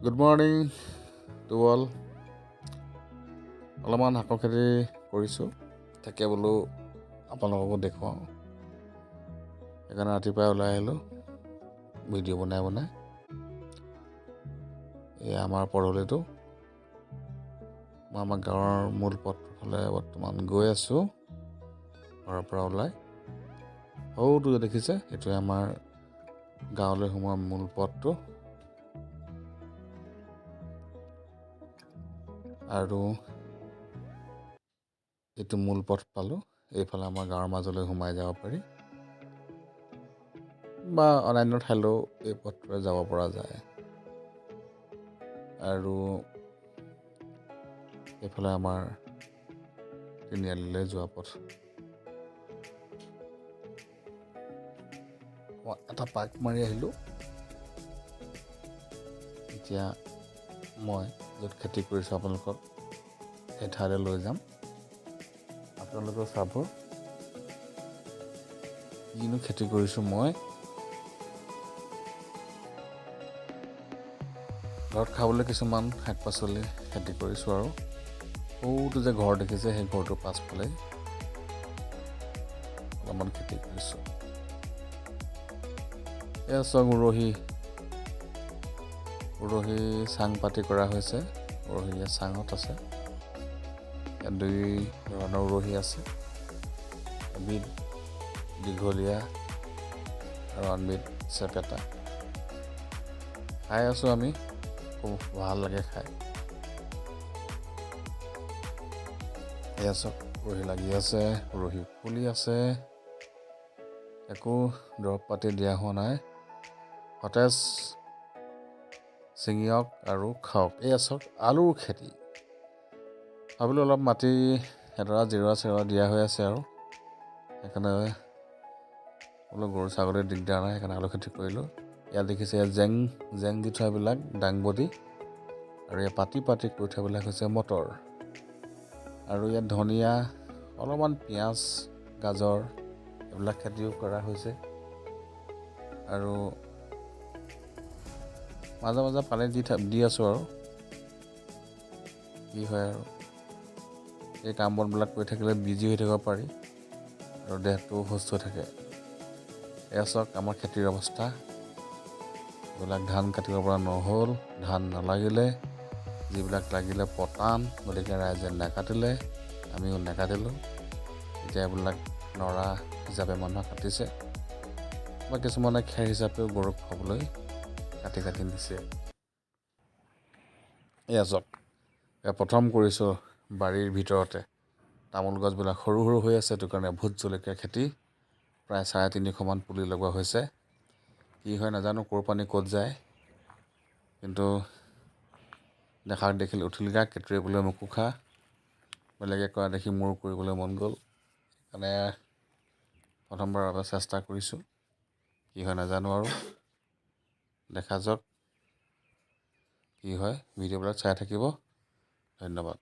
Good morning to all. অলপমান শাকৰ খেতি কৰিছোঁ, তাকে বোলো আপোনালোককো দেখুৱাওঁ। সেইকাৰণে ৰাতিপুৱাই ওলাই আহিলোঁ ভিডিঅ' বনাই। এই আমাৰ পদূলিটো মই আমাৰ গাঁৱৰ মূল পথটোৰ ফালে বৰ্তমান গৈ আছোঁ ঘৰৰ পৰা ওলাই। সৰুটো যে দেখিছে সেইটোৱে আমাৰ গাঁৱলৈ সোমোৱা মূল পথটো। আৰু এইটো মূল পথ পালোঁ, এইফালে আমাৰ গাঁৱৰ মাজলৈ সোমাই যাব পাৰি বা অন্যান্য ঠাইলৈও এই পথটোৰে যাব পৰা যায়। আৰু এইফালে আমাৰ তিনিআলিলৈ যোৱা পথ। মই এটা পাক মাৰি আহিলোঁ। এতিয়া মই য'ত খেতি কৰিছোঁ আপোনালোকক সেই ঠাইলৈ লৈ যাম। আপোনালোকেও চাব কিনো খেতি কৰিছোঁ মই। ঘৰত খাবলৈ কিছুমান শাক পাচলি খেতি কৰিছোঁ আৰু সৰুটো যে ঘৰ দেখিছে সেই ঘৰটোৰ পাছফালে অলপমান খেতি কৰিছোঁ। এয়া চব উৰহি চাং পাতি কৰা হৈছে। উৰহি চাঙত আছে। ইয়াত দুই ধৰণৰ উৰহি আছে, এবিধ দীঘলীয়া আৰু আনবিধ চেপেটা। খাই আছোঁ আমি, খুব ভাল লাগে খাই। এয়া চব উৰহি লাগি আছে, উৰহি ফুলি আছে, একো দৰৱ পাতি দিয়া হোৱা নাই। সতেজ ছিঙিয়ক আৰু খাওক। এয়া চব আলুৰ খেতি। ভাবিলোঁ অলপ মাটি এডৰা জিৰোৱা দিয়া হৈ আছে আৰু সেইকাৰণে বোলো গৰু ছাগলীৰ দিগদাৰ নাই, সেইকাৰণে আলু খেতি কৰিলোঁ। ইয়াত দেখিছে জেং দি থোৱাবিলাক দাংবডি, আৰু ইয়াত পাতি কৰি থোৱাবিলাক হৈছে মটৰ। আৰু ইয়াত ধনিয়া, অলপমান পিঁয়াজ, গাজৰ এইবিলাক খেতিও কৰা হৈছে। আৰু মাজে মাজে পানী দি আছোঁ আৰু কি হয় আৰু এই কাম বনবিলাক কৰি থাকিলে বিজি হৈ থাকিব পাৰি আৰু দেহটো সুস্থ হৈ থাকে। এয়া চাওক আমাৰ খেতিৰ অৱস্থা। এইবিলাক ধান কাটিব পৰা নহ'ল, ধান নালাগিলে, যিবিলাক লাগিলে পতান, গতিকে ৰাইজে নাকাটিলে, আমিও নাকাটিলোঁ। এতিয়া এইবিলাক নৰা হিচাপে মানুহে কাটিছে বা কিছুমানে খেৰ হিচাপেও গৰুক খাবলৈ কাটি দিছে। এয়া চাওক, এয়া প্ৰথম কৰিছোঁ বাৰীৰ ভিতৰতে। তামোল গছবিলাক সৰু হৈ আছে, সেইটো কাৰণে ভোট জলকীয়া খেতি। প্ৰায় 350 পুলি লগোৱা হৈছে। কি হয় নাজানো, ক'ৰ পানী ক'ত যায়, কিন্তু দেখাক দেখিলে উঠিলগা কেতুৱে বোলে মোকো খা, বেলেগে কৰা দেখি মোৰ কৰিবলৈ মন গ'ল। সেইকাৰণে প্ৰথমবাৰৰ বাবে চেষ্টা কৰিছোঁ, কি হয় নাজানো আৰু দেখা যাওক কি হয়। ভিডিঅ'বিলাক চাই থাকিব, ধন্যবাদ।